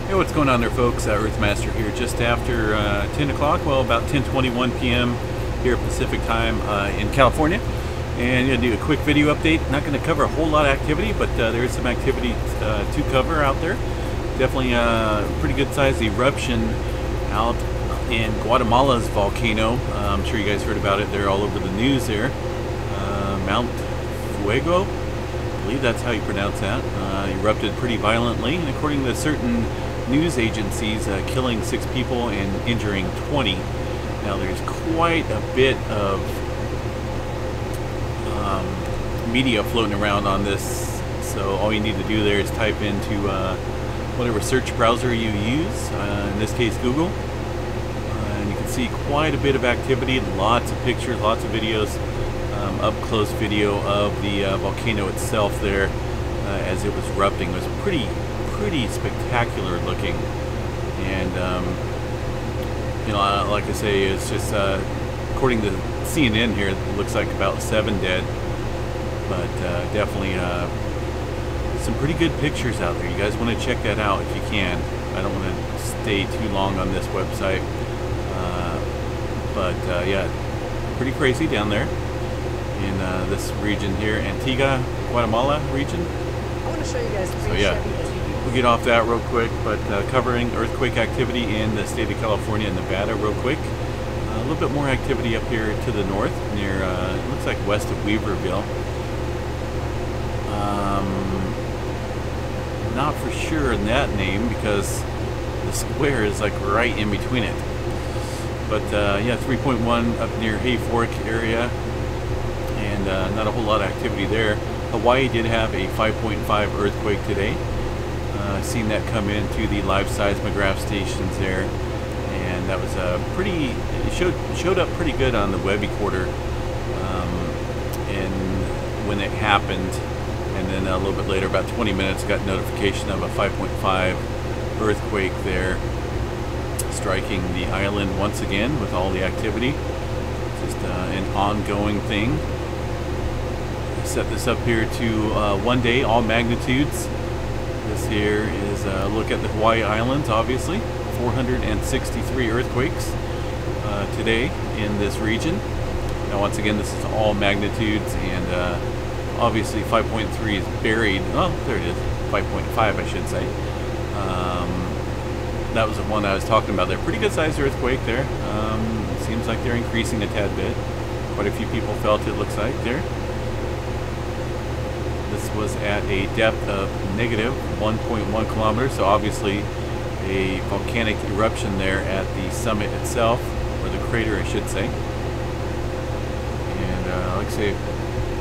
Hey, what's going on there, folks? Earthmaster here, just after 10 o'clock, well, about 10:21 p.m. here Pacific time in California. And going to do a quick video update. Not going to cover a whole lot of activity, but there is some activity to cover out there. Definitely a pretty good sized eruption out in Guatemala's volcano. I'm sure you guys heard about it. They're all over the news there. Mount Fuego, I believe that's how you pronounce that, erupted pretty violently, and according to certain news agencies, killing 6 people and injuring 20. Now there's quite a bit of media floating around on this, so all you need to do there is type into whatever search browser you use, in this case Google, and you can see quite a bit of activity, lots of pictures, lots of videos, up close video of the volcano itself there as it was erupting. It was pretty spectacular looking, and you know, like I say, it's just according to CNN here, it looks like about 7 dead, but definitely some pretty good pictures out there. You guys want to check that out if you can. I don't want to stay too long on this website, but yeah, pretty crazy down there in this region here, Antigua, Guatemala region. I want to show you guys the We'll get off that real quick, but covering earthquake activity in the state of California and Nevada real quick. A little bit more activity up here to the north, near, it looks like west of Weaverville. Not for sure in that name because the square is like right in between it. But yeah, 3.1 up near Hayfork area, and not a whole lot of activity there. Hawaii did have a 5.5 earthquake today. Seen that come into the live seismograph stations there, and that was pretty. It showed up pretty good on the Webby quarter, and when it happened, and then a little bit later, about 20 minutes, got notification of a 5.5 earthquake there, striking the island once again with all the activity. Just an ongoing thing. Set this up here to 1 day, all magnitudes. This here is a look at the Hawaii Islands, obviously. 463 earthquakes today in this region. Now once again, this is all magnitudes, and obviously 5.3 is buried. Oh, there it is. 5.5, I should say. That was the one I was talking about there. Pretty good sized earthquake there. Seems like they're increasing a tad bit. Quite a few people felt it, looks like, there. This was at a depth of negative 1.1 kilometers, so obviously a volcanic eruption there at the summit itself, or the crater I should say. And like I say,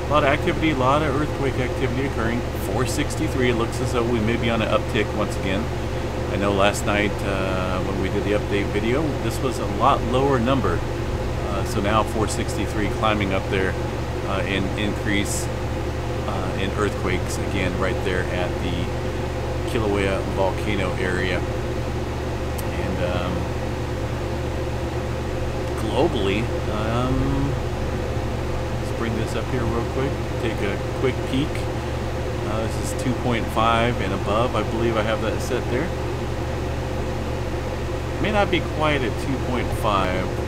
a lot of activity, a lot of earthquake activity occurring. 463, it looks as though we may be on an uptick once again. I know last night when we did the update video, this was a lot lower number. So now 463 climbing up there in increase in earthquakes again right there at the Kilauea volcano area. And globally, let's bring this up here real quick, take a quick peek. This is 2.5 and above, I believe I have that set there. May not be quite at 2.5.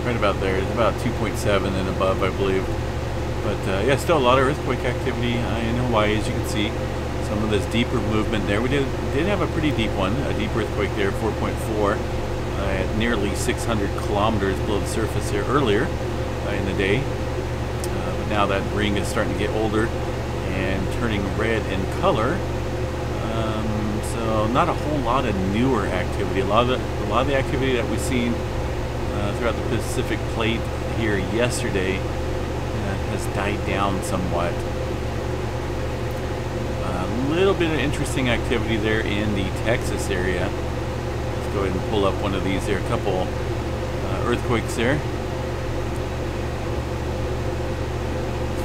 Right about there. It's about 2.7 and above, I believe. But yeah, still a lot of earthquake activity in Hawaii, as you can see. Some of this deeper movement there. We did have a pretty deep one, a deep earthquake there, 4.4, at nearly 600 kilometers below the surface there earlier in the day. But now that ring is starting to get older and turning red in color. So not a whole lot of newer activity. A lot of the activity that we've seen throughout the Pacific Plate here yesterday has died down somewhat. A little bit of interesting activity there in the Texas area. Let's go ahead and pull up one of these there. A couple earthquakes there.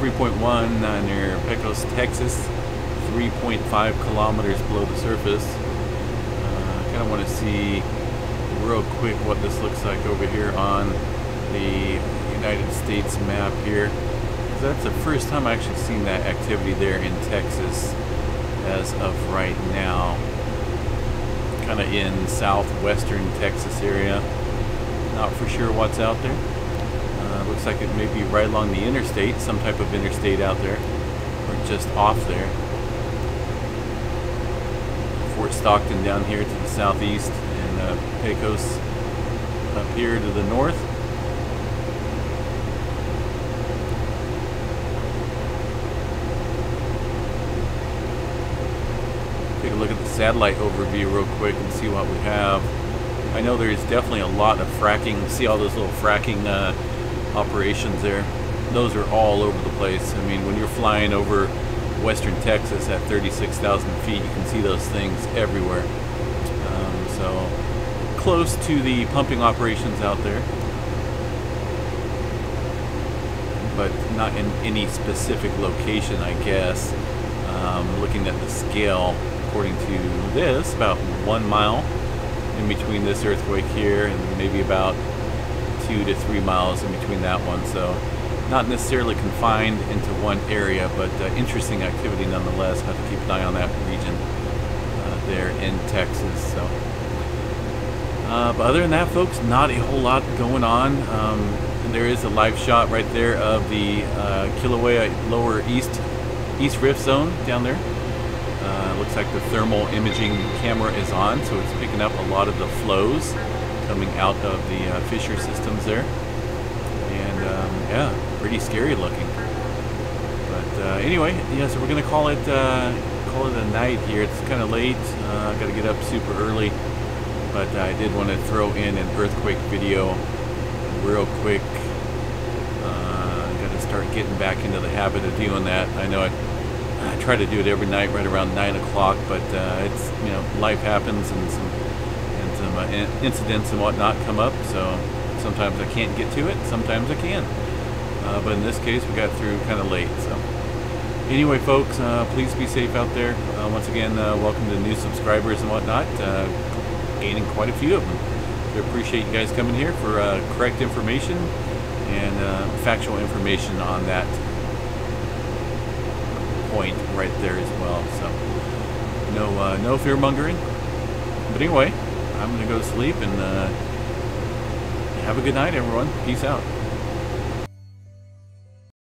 3.1 near Pecos, Texas. 3.5 kilometers below the surface. Kind of want to see real quick what this looks like over here on the United States map here. That's the first time I've actually seen that activity there in Texas as of right now. Kind of in southwestern Texas area. Not for sure what's out there. Looks like it may be right along the interstate, some type of interstate out there, or just off there. Fort Stockton down here to the southeast, and Pecos up here to the north. Take a look at the satellite overview real quick and see what we have. I know there's definitely a lot of fracking. See all those little fracking operations there? Those are all over the place. I mean, when you're flying over western Texas at 36,000 feet, you can see those things everywhere. So close to the pumping operations out there, but not in any specific location, I guess. Looking at the scale, according to this, about 1 mile in between this earthquake here, and maybe about 2 to 3 miles in between that one. So not necessarily confined into one area, but interesting activity nonetheless. Have to keep an eye on that region there in Texas. So, but other than that, folks, not a whole lot going on. There is a live shot right there of the Kilauea lower east rift zone down there. Looks like the thermal imaging camera is on, so it's picking up a lot of the flows coming out of the fissure systems there. And yeah, pretty scary looking. But anyway, yeah, so we're gonna call it a night here. It's kind of late. Got to get up super early, but I did want to throw in an earthquake video real quick. Got to start getting back into the habit of doing that. I know I try to do it every night right around 9 o'clock, but it's, you know, life happens, and some incidents and whatnot come up, so sometimes I can't get to it, sometimes I can. But in this case, we got through kind of late. So anyway, folks, please be safe out there. Once again, welcome to new subscribers and whatnot. Gaining quite a few of them. We appreciate you guys coming here for correct information and factual information on that point right there as well. So no fear mongering. But anyway, I'm gonna go to sleep, and have a good night, everyone. Peace out.